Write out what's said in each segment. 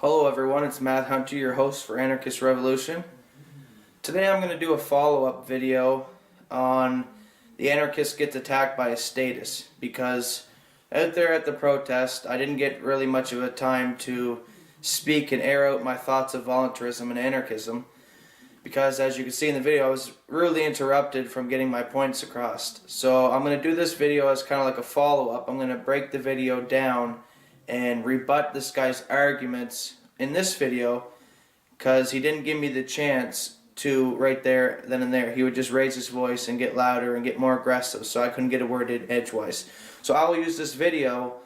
Hello everyone, it's Matt Hunter, your host for Anarchist Revolution. Today I'm going to do a follow-up video on the Anarchist gets attacked by a statist, because out there at the protest I didn't get really much of a time to speak and air out my thoughts of voluntarism and anarchism, because as you can see in the video I was rudely interrupted from getting my points across. So I'm going to do this video as kind of like a follow-up. I'm going to break the video down and rebut this guy's arguments in this video, because he didn't give me the chance to right there, then and there. He would just raise his voice and get louder and get more aggressive, so I couldn't get a word in edgewise. So I will use this video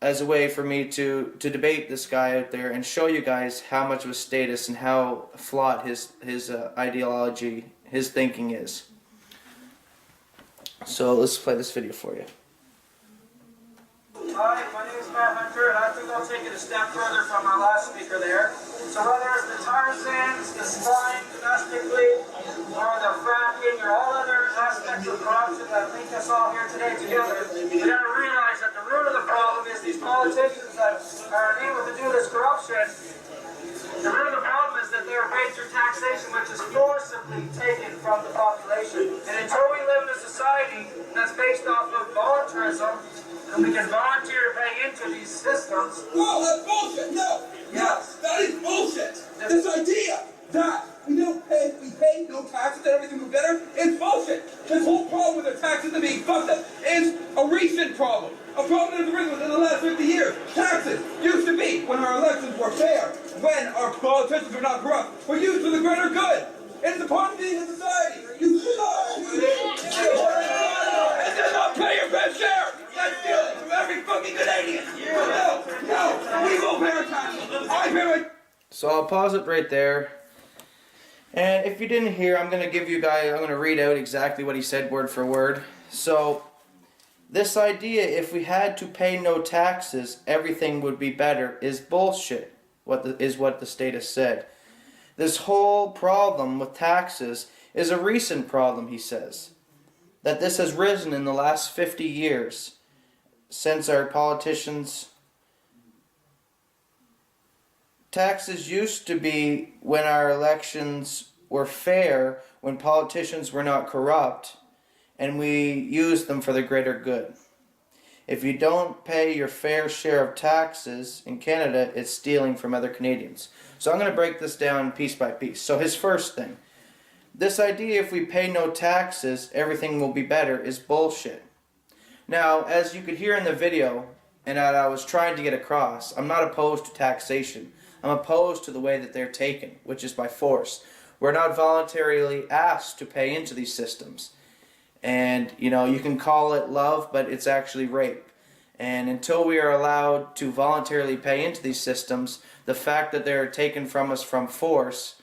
as a way for me to debate this guy out there and show you guys how much of a statist and how flawed his ideology, his thinking is. So let's play this video for you. Hi, my name is Matt Hunter, and I think I'll take it a step further from our last speaker there. So whether it's the tar sands, the spying domestically, or the fracking, or all other aspects of corruption that link us all here today together, we got to realize that the root of the problem is these politicians that are able to do this corruption. The root of the problem is that they are paid through taxation, which is forcibly taken from the population. And until we live in a society that's based off of voluntarism, and we can volunteer to pay into these systems. No, that's bullshit. No. Yes. That is bullshit. This idea that we pay no taxes and everything will be better, it's bullshit. This whole problem with the taxes and being fucked up is a recent problem. A problem that has arisen within the last 50 years. Taxes used to be, when our elections were fair, when our politicians were not corrupt, were used for the greater good. It's a part of being in society. You does not pay your fair share. That's stealing from every fucking Canadian. No, we will pay our taxes. I pay my... So I'll pause it right there. And if you didn't hear, I'm going to read out exactly what he said word for word. So this idea, if we had to pay no taxes, everything would be better, is bullshit, what the statist said. This whole problem with taxes is a recent problem, he says. That this has risen in the last 50 years since our politicians... Taxes used to be when our elections were fair, when politicians were not corrupt, and we used them for the greater good. If you don't pay your fair share of taxes in Canada, it's stealing from other Canadians. So I'm going to break this down piece by piece. So his first thing, this idea if we pay no taxes, everything will be better, is bullshit. Now, as you could hear in the video, and that I was trying to get across, I'm not opposed to taxation. I'm opposed to the way that they're taken, which is by force. We're not voluntarily asked to pay into these systems. And, you can call it love, but it's actually rape. And until we are allowed to voluntarily pay into these systems, the fact that they're taken from us from force,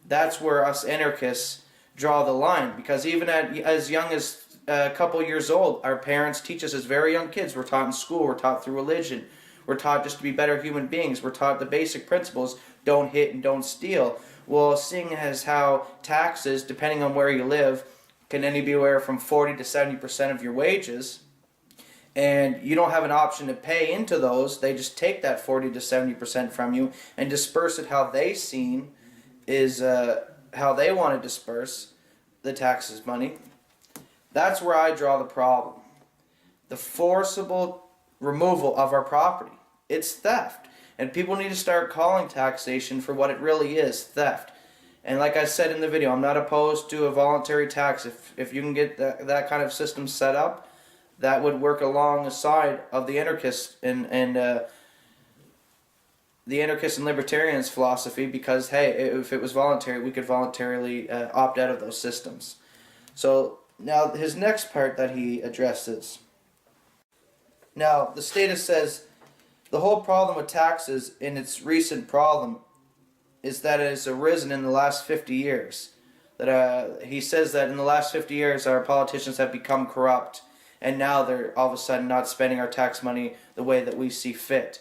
that's where us anarchists draw the line. Because even as young as a couple years old, our parents teach us as very young kids. We're taught in school, we're taught through religion. We're taught just to be better human beings. We're taught the basic principles, don't hit and don't steal. Well, seeing as how taxes, depending on where you live, can only be anywhere from 40 to 70% of your wages, and you don't have an option to pay into those, they just take that 40 to 70% from you and disperse it how they seen is how they want to disperse the taxes money. That's where I draw the problem. The forcible removal of our property. It's theft. And people need to start calling taxation for what it really is, theft. And like I said in the video, I'm not opposed to a voluntary tax. If you can get that kind of system set up, that would work alongside of the anarchists and the anarchists and libertarians' philosophy, because hey, if it was voluntary, we could voluntarily opt out of those systems. So now his next part that he addresses. Now the statist says the whole problem with taxes in its recent problem is that it has arisen in the last 50 years. That he says that in the last 50 years our politicians have become corrupt, and now they're all of a sudden not spending our tax money the way that we see fit.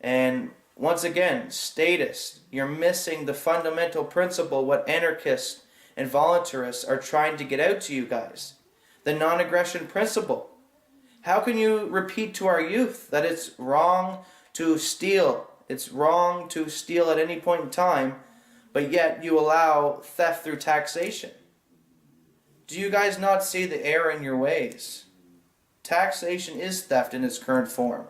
And once again, statist, you're missing the fundamental principle what anarchists and voluntarists are trying to get out to you guys. The non-aggression principle. How can you repeat to our youth that it's wrong to steal It's wrong to steal at any point in time, but yet you allow theft through taxation. Do you guys not see the error in your ways? Taxation is theft in its current form.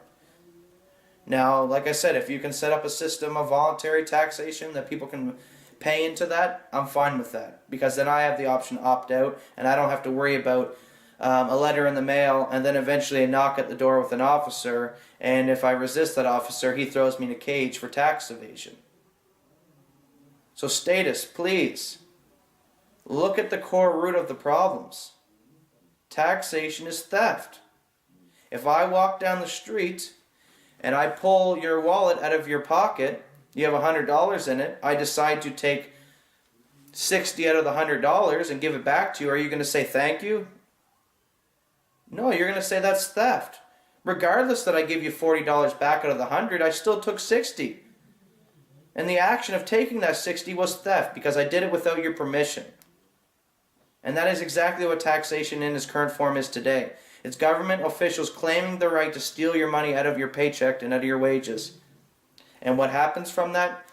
Now, like I said, if you can set up a system of voluntary taxation that people can pay into that, I'm fine with that. Because then I have the option to opt out, and I don't have to worry about a letter in the mail, and then eventually a knock at the door with an officer, and if I resist that officer, he throws me in a cage for tax evasion. So Statist, please, look at the core root of the problems. Taxation is theft. If I walk down the street and I pull your wallet out of your pocket, you have $100 in it, I decide to take 60 out of the $100 and give it back to you, are you going to say thank you? No, you're going to say that's theft. Regardless that I give you $40 back out of the 100, I still took 60. And the action of taking that 60 was theft because I did it without your permission. And that is exactly what taxation in its current form is today. It's government officials claiming the right to steal your money out of your paycheck and out of your wages. And what happens from that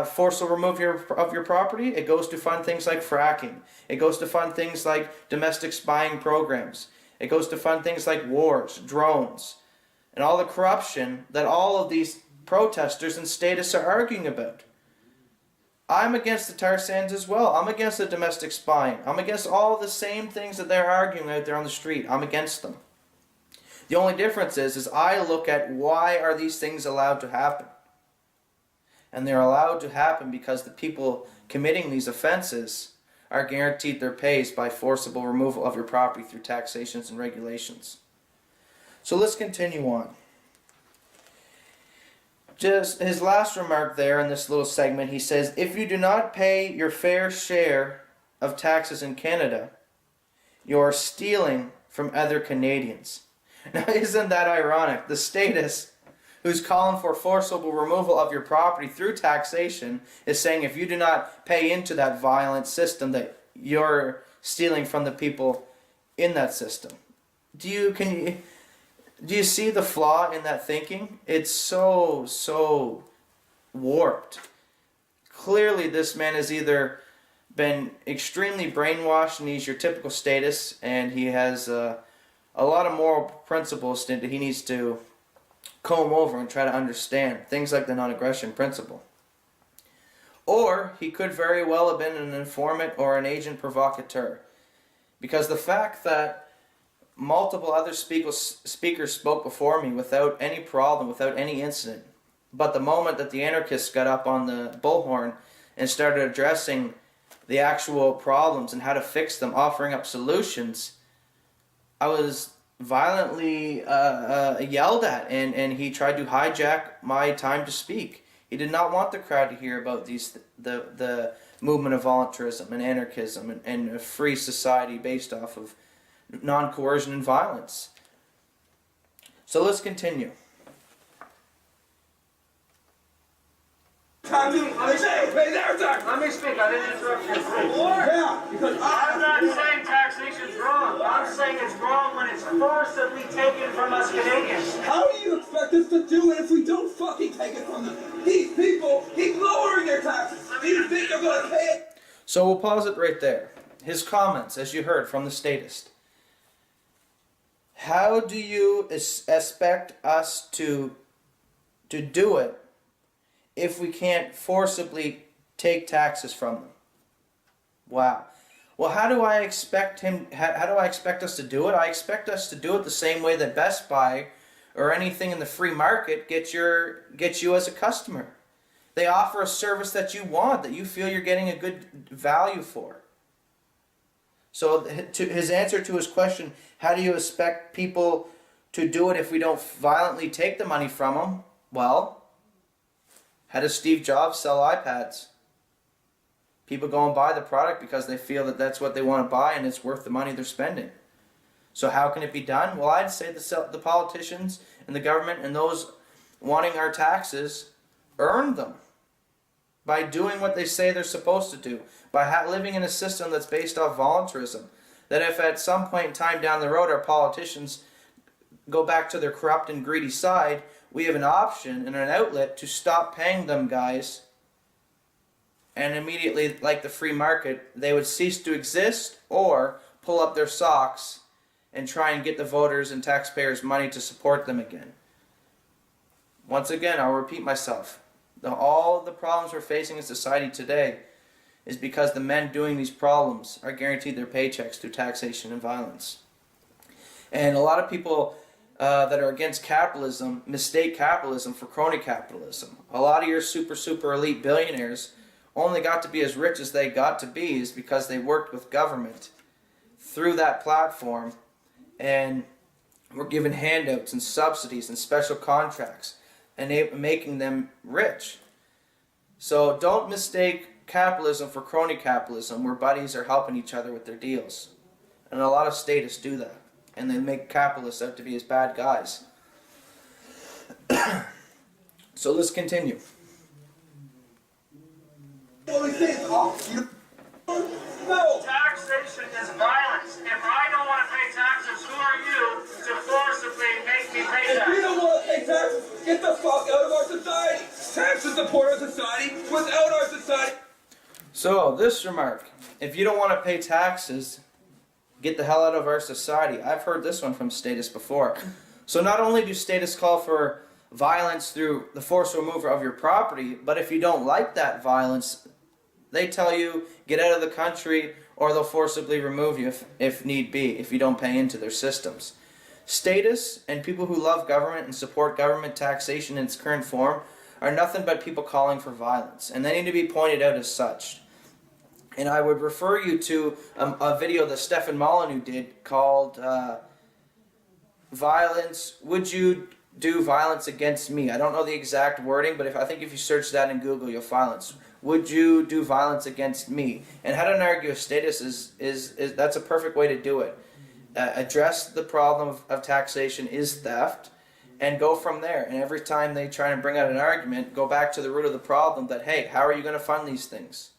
forcible removal of your property? It goes to fund things like fracking. It goes to fund things like domestic spying programs. It goes to fund things like wars, drones, and all the corruption that all of these protesters and statists are arguing about. I'm against the tar sands as well. I'm against the domestic spying. I'm against all the same things that they're arguing out there on the street. I'm against them. The only difference is I look at why are these things allowed to happen. And they're allowed to happen because the people committing these offenses are guaranteed their pays by forcible removal of your property through taxations and regulations. So let's continue on. Just his last remark there in this little segment, he says, if you do not pay your fair share of taxes in Canada, you are stealing from other Canadians. Now, isn't that ironic? The statist who's calling for forcible removal of your property through taxation is saying if you do not pay into that violent system that you're stealing from the people in that system. Do you see the flaw in that thinking? It's so warped. Clearly this man has either been extremely brainwashed and he's your typical statist and he has a lot of moral principles that he needs to comb over and try to understand. Things like the non-aggression principle. Or he could very well have been an informant or an agent provocateur. Because the fact that multiple other speakers spoke before me without any problem, without any incident. But the moment that the anarchists got up on the bullhorn and started addressing the actual problems and how to fix them, offering up solutions, I was violently yelled at, and he tried to hijack my time to speak. He did not want the crowd to hear about the movement of voluntarism and anarchism and a free society based off of non-coercion and violence. So let's continue. Let me speak. I didn't interrupt you. Yeah, because I'm not saying taxation's wrong. I'm saying it's wrong when it's forcibly taken from us Canadians. how do you expect us to do it if we don't fucking take it from them? These people keep lowering their taxes. Do you think they're going to pay it? So we'll pause it right there. His comments, as you heard from the statist. How do you expect us to do it if we can't forcibly take taxes from them? Wow. Well, how do I expect us to do it? I expect us to do it the same way that Best Buy or anything in the free market gets you as a customer. They offer a service that you want, that you feel you're getting a good value for. So his answer to his question, how do you expect people to do it if we don't violently take the money from them? Well, how does Steve Jobs sell iPads? People go and buy the product because they feel that that's what they want to buy and it's worth the money they're spending. So how can it be done? Well, I'd say the politicians and the government and those wanting our taxes earned them by doing what they say they're supposed to do, by living in a system that's based off voluntarism. That if at some point in time down the road our politicians go back to their corrupt and greedy side, we have an option and an outlet to stop paying them guys, and immediately, like the free market, they would cease to exist or pull up their socks and try and get the voters and taxpayers' money to support them again. Once again, I'll repeat myself. All the problems we're facing in society today is because the men doing these problems are guaranteed their paychecks through taxation and violence. And a lot of people that are against capitalism mistake capitalism for crony capitalism. A lot of your super elite billionaires only got to be as rich as they got to be is because they worked with government through that platform and were given handouts and subsidies and special contracts and making them rich. So don't mistake capitalism for crony capitalism where buddies are helping each other with their deals. And a lot of statists do that. And they make capitalists out to be as bad guys. So let's continue. No. Taxation is violence. If I don't want to pay taxes, who are you to forcibly make me pay taxes? If you don't want to pay taxes, get the fuck out of our society. Taxes support our society. Without our society. So this remark, if you don't want to pay taxes, get the hell out of our society. I've heard this one from Statist before. So not only do Statists call for violence through the forced removal of your property, but if you don't like that violence, they tell you get out of the country or they'll forcibly remove you if need be, if you don't pay into their systems. Statists and people who love government and support government taxation in its current form are nothing but people calling for violence, and they need to be pointed out as such. And I would refer you to a video that Stephen Molyneux did called Violence, Would You Do Violence Against Me? I don't know the exact wording, but I think if you search that in Google, you'll find it. Would you do violence against me? And how to argue a status is that's a perfect way to do it. Address the problem of taxation is theft, and go from there. And every time they try and bring out an argument, go back to the root of the problem that, hey, how are you going to fund these things?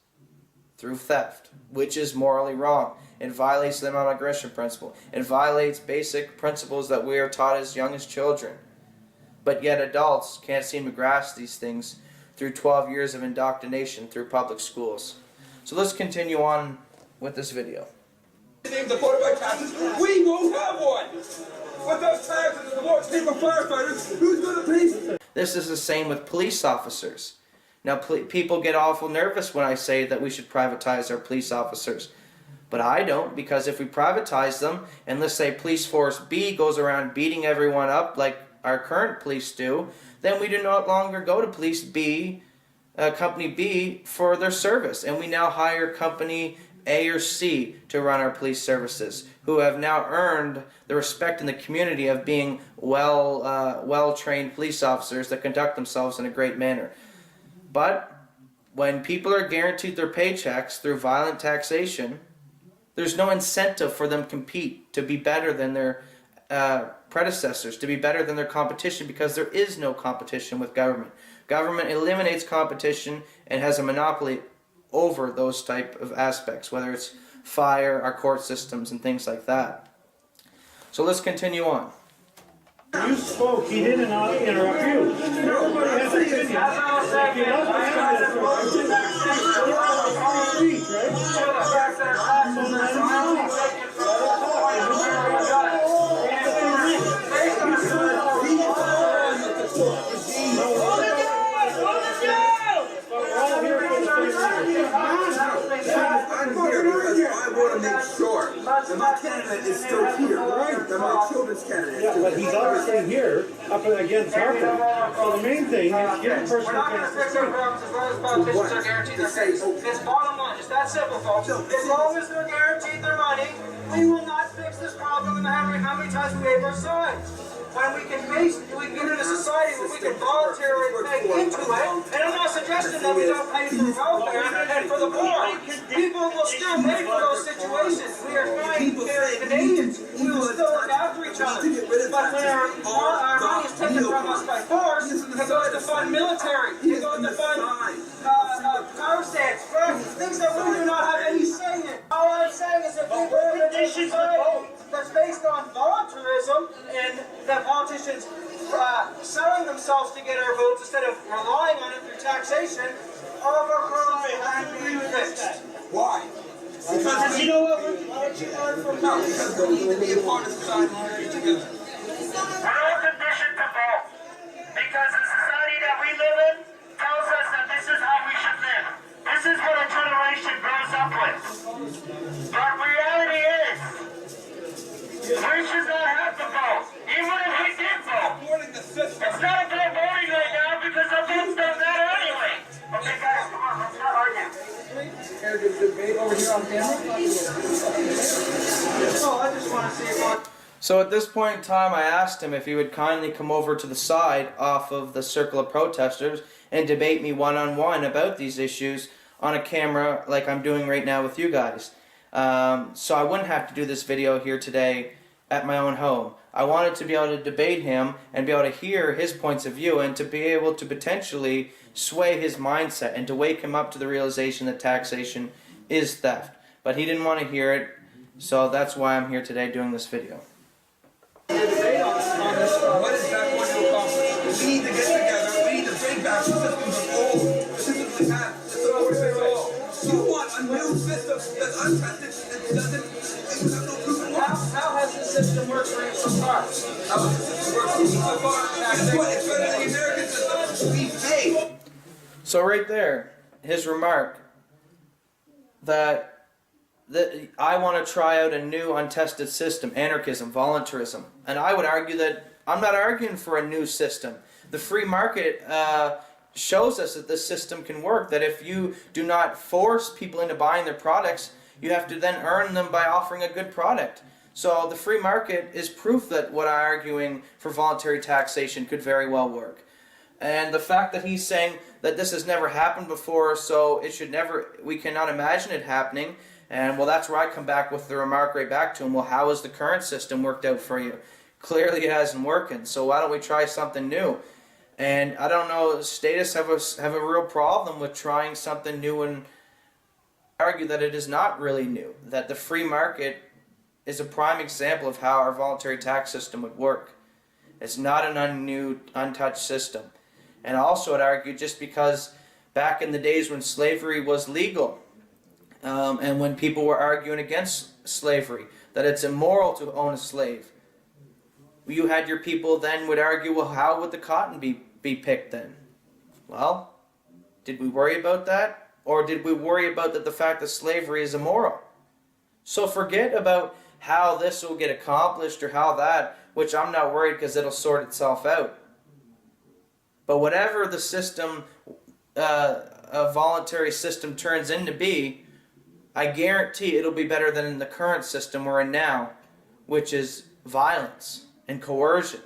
Through theft, which is morally wrong. It violates the non-aggression principle. It violates basic principles that we are taught as young as children. But yet adults can't seem to grasp these things through 12 years of indoctrination through public schools. So let's continue on with this video. Supported by taxes, we won't have one. Without taxes and the more paper firefighters, who's going to pay? This is the same with police officers. Now, people get awful nervous when I say that we should privatize our police officers. But I don't, because if we privatize them, and let's say police force B goes around beating everyone up like our current police do, then we do no longer go to police B, company B, for their service. And we now hire company A or C to run our police services, who have now earned the respect in the community of being well-trained police officers that conduct themselves in a great manner. But when people are guaranteed their paychecks through violent taxation, there's no incentive for them to compete, to be better than their predecessors, to be better than their competition, because there is no competition with government. Government eliminates competition and has a monopoly over those type of aspects, whether it's fire, our court systems, and things like that. So let's continue on. You spoke, he didn't interrupt you. Everybody has an opinion. If you love the animals, speech, right? So let him I want to make sure that my candidate is still here, that my children's candidate is still but he's obviously here up against Harper. So the main thing is give a person We're not going to fix our problems as long as politicians are guaranteed their pay. It's bottom line. It's that simple, folks. As long as they're guaranteed their money, we will not fix this problem no matter how many times we wave our signs. When we can get in a society where we can voluntarily pay into it, and I'm not suggesting that we don't pay for welfare and for the poor. People will still pay for those situations. We are fine, fair Canadians. We will still look after each other. But when our money is taken from us by force, it goes to fund military, it goes to fund power stands, things that we do not have any say in. All I'm saying is that we live in a society that's based on voluntarism and that politicians selling themselves ourselves to get our votes instead of relying on it through taxation, all of our problems will be fixed. Why? Because You know what? Why don't you learn from no, because we need to be a part of society together. We're all conditioned to vote because the society that we live in tells us that this is how we should live. This is what a generation grows up with. But reality is, we should not have to vote, even if we did vote. Supporting the system. It's not about voting right now because the votes don't matter anyway. Okay, guys, come on, let's not argue. Here to debate over here on camera. Oh, I just want to see what. So at this point in time, I asked him if he would kindly come over to the side off of the circle of protesters and debate me one-on-one about these issues on a camera like I'm doing right now with you guys. So I wouldn't have to do this video here today at my own home. I wanted to be able to debate him and be able to hear his points of view and to be able to potentially sway his mindset and to wake him up to the realization that taxation is theft. But he didn't want to hear it, so that's why I'm here today doing this video. What is that going to accomplish? We need to get together. We need to bring back the systems of old. The systems we had. The systems we all. You want a new system that's untested and doesn't. You have no proof of How has the system worked for you so far? how does the system work for you so far? Guess what? It's better than the American system. We pay. So right there, his remark that I want to try out a new untested system, anarchism, voluntarism. And I would argue that I'm not arguing for a new system. The free market shows us that this system can work, that if you do not force people into buying their products, you have to then earn them by offering a good product. So the free market is proof that what I'm arguing for voluntary taxation could very well work. And the fact that he's saying that this has never happened before, so it should never, we cannot imagine it happening. And well, that's where I come back with the remark right back to him. Well, how has the current system worked out for you? Clearly it hasn't working. So why don't we try something new? And I don't know, statists have a real problem with trying something new and argue that it is not really new. That the free market is a prime example of how our voluntary tax system would work. It's not an untouched system. And also I'd argue just because back in the days when slavery was legal, and when people were arguing against slavery, that it's immoral to own a slave, you had your people then would argue, well, how would the cotton be picked then? Well, did we worry about that? Or did we worry about the fact that slavery is immoral? So forget about how this will get accomplished or how that, which I'm not worried because it'll sort itself out. But whatever the system, a voluntary system turns into be, I guarantee it'll be better than in the current system we're in now, which is violence and coercion.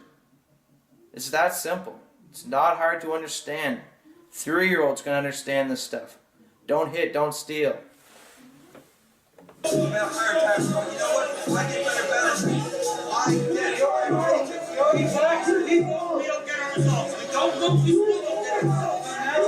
It's that simple. It's not hard to understand. 3-year-olds can understand this stuff. Don't hit, don't steal. You know what? I get better balance. I get it. We don't get our results. We don't look. We still don't get our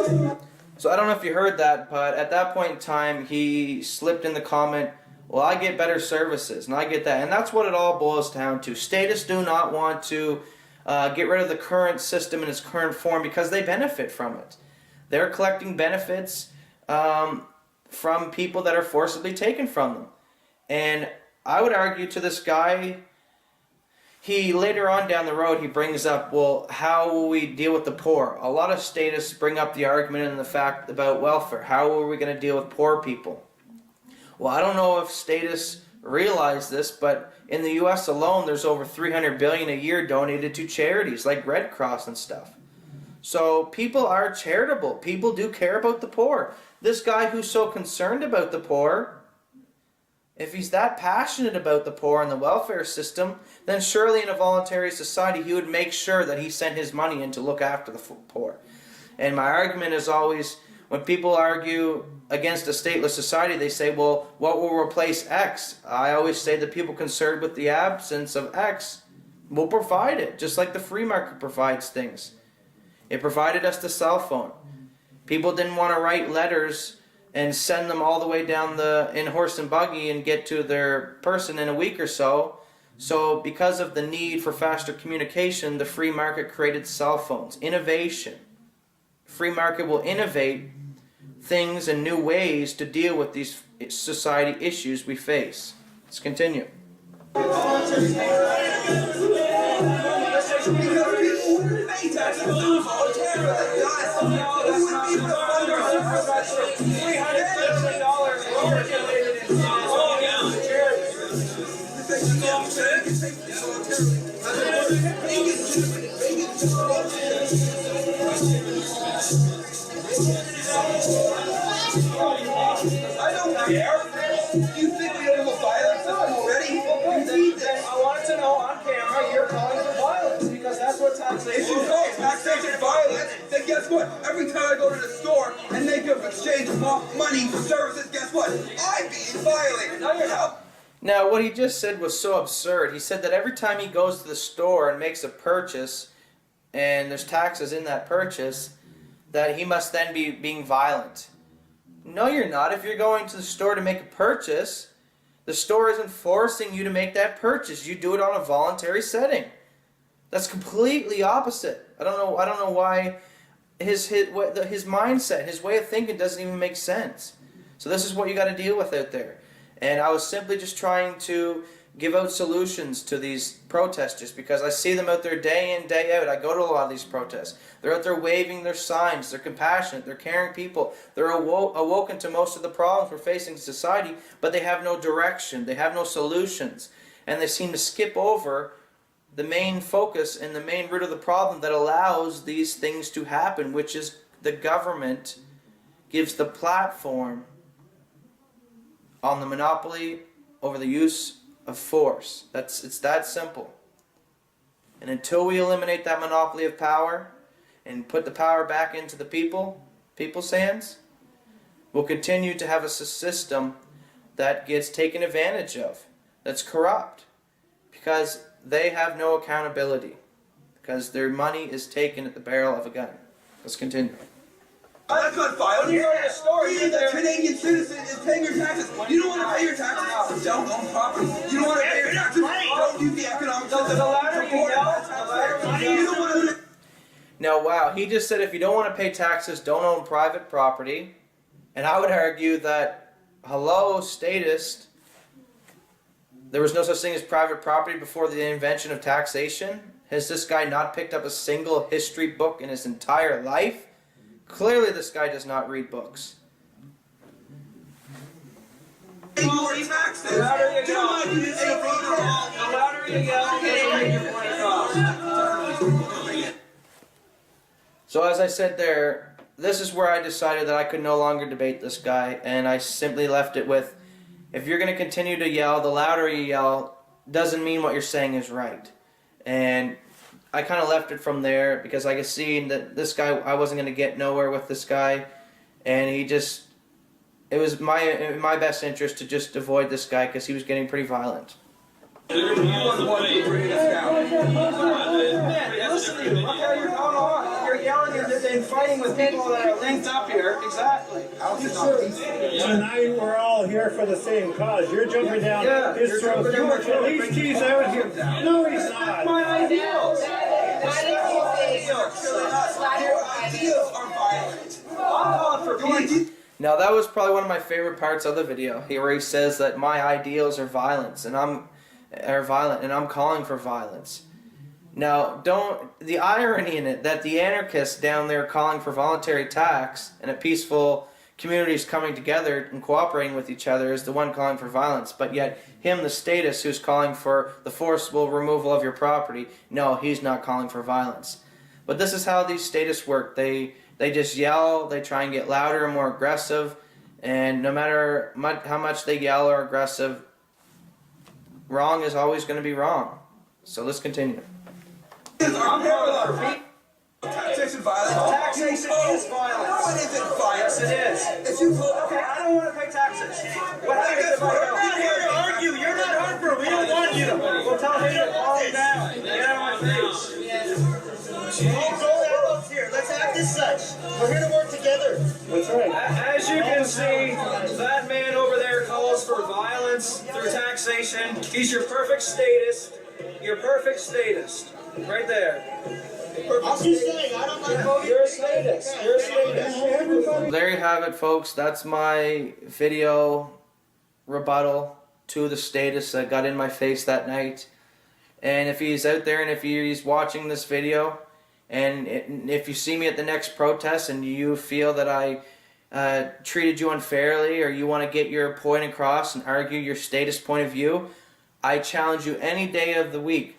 results. So I don't know if you heard that, but at that point in time, he slipped in the comment, well, I get better services, and I get that. And that's what it all boils down to. Statists do not want to get rid of the current system in its current form because they benefit from it. They're collecting benefits from people that are forcibly taken from them. And I would argue to this guy, he later on down the road, he brings up, well, how will we deal with the poor? A lot of statists bring up the argument and the fact about welfare. How are we going to deal with poor people? Well, I don't know if statists realize this, but in the U.S. alone, there's over $300 billion a year donated to charities like Red Cross and stuff. So people are charitable. People do care about the poor. This guy who's so concerned about the poor, if he's that passionate about the poor and the welfare system, then surely in a voluntary society he would make sure that he sent his money in to look after the poor. And my argument is always, when people argue against a stateless society, they say, well, what will replace X? I always say that people concerned with the absence of X will provide it, just like the free market provides things. It provided us the cell phone. People didn't want to write letters and send them all the way down in horse and buggy and get to their person in a week or so. So because of the need for faster communication, the free market created cell phones. Innovation. Free market will innovate things and new ways to deal with these society issues we face. Let's continue. I don't care. You think we don't have a violent system already? I wanted to know on camera you're calling for violence because that's what taxation If you call taxation violence, then guess what? Every time I go to the store and they give exchange money for services, guess what? I'm being violated. No, you're not. Now, what he just said was so absurd. He said that every time he goes to the store and makes a purchase, and there's taxes in that purchase, that he must then be being violent. No, you're not. If you're going to the store to make a purchase, the store isn't forcing you to make that purchase. You do it on a voluntary setting. That's completely opposite. I don't know why his mindset, his way of thinking doesn't even make sense. So this is what you got to deal with out there. And I was simply just trying to give out solutions to these protesters because I see them out there day in, day out. I go to a lot of these protests. They're out there waving their signs. They're compassionate. They're caring people. They're awoken to most of the problems we're facing in society, but they have no direction. They have no solutions. And they seem to skip over the main focus and the main root of the problem that allows these things to happen, which is the government gives the platform on the monopoly over the use of force. It's that simple. And until we eliminate that monopoly of power and put the power back into the people's hands, we'll continue to have a system that gets taken advantage of, that's corrupt, because they have no accountability, because their money is taken at the barrel of a gun. Let's continue. That's not violent. When you go to the store, Being a Canadian citizen is paying your taxes. You don't want to pay your taxes? Don't own property. You don't want to pay your taxes? Don't use the economic system. The louder you yell, You don't want to... Now, wow, he just said if you don't want to pay taxes, don't own private property. And I would argue that, hello, statist, there was no such thing as private property before the invention of taxation. Has this guy not picked up a single history book in his entire life? Clearly this guy does not read books. More taxes. the louder you Do not yell, use anything at all. the louder you yell, the more your point across. So as I said there, this is where I decided that I could no longer debate this guy, and I simply left it with, if you're going to continue to yell, the louder you yell doesn't mean what you're saying is right. And I kind of left it from there because I could see that this guy, I wasn't going to get nowhere with this guy, and he just, it was in my best interest to just avoid this guy because he was getting pretty violent. You are the one who bring us down. Man, listen to you. Look how you're going on. You're yelling and fighting with people that are linked up here. Exactly. Tonight we're all here for the same cause. You're jumping down his throat. At least he's out here. No, he's not. My ideals. Your ideas are violent. I'm calling for peace. Now that was probably one of my favorite parts of the video, where he says that my ideals are violence, and I'm calling for violence. Now, the irony in it that the anarchists down there calling for voluntary tax and a peaceful communities coming together and cooperating with each other is the one calling for violence, but yet him, the statist, who's calling for the forcible removal of your property, no, he's not calling for violence. But this is how these statists work. They just yell, they try and get louder and more aggressive, and no matter how much they yell or aggressive, wrong is always going to be wrong. So let's continue. I'm calling for peace. Taxation violence. Taxation is violence. No, it isn't violence. Yes, it is. If you Okay, I don't want to pay taxes. What happens if I We're don't? not here to argue. You're not Harper. We don't want you. Well, tell him to calm down. Get out of my face. Here, let's act as such. We're here to work together. That's right. As you can see, that man over there calls for violence. violence through taxation. He's your perfect statist. Your perfect statist. Right there. I'm just saying, I don't like voting. You're a statist. You're a statist. There you have it, folks. That's my video rebuttal to the statist that got in my face that night. And if he's out there and if he's watching this video, and if you see me at the next protest and you feel that I treated you unfairly, or you want to get your point across and argue your statist point of view, I challenge you any day of the week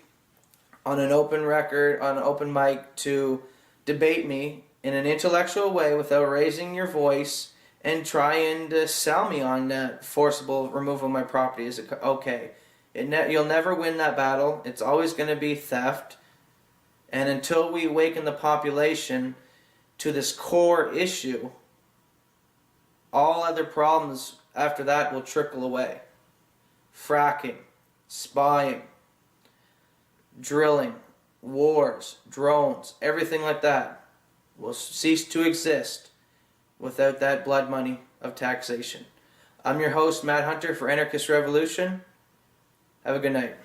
on an open record, on an open mic, to debate me in an intellectual way without raising your voice and try and sell me on forcible removal of my property. Is it okay? You'll never win that battle. It's always going to be theft. And until we awaken the population to this core issue, all other problems after that will trickle away. Fracking, spying, drilling, wars, drones, everything like that will cease to exist without that blood money of taxation. I'm your host, Matt Hunter, for Anarchist Revolution. Have a good night.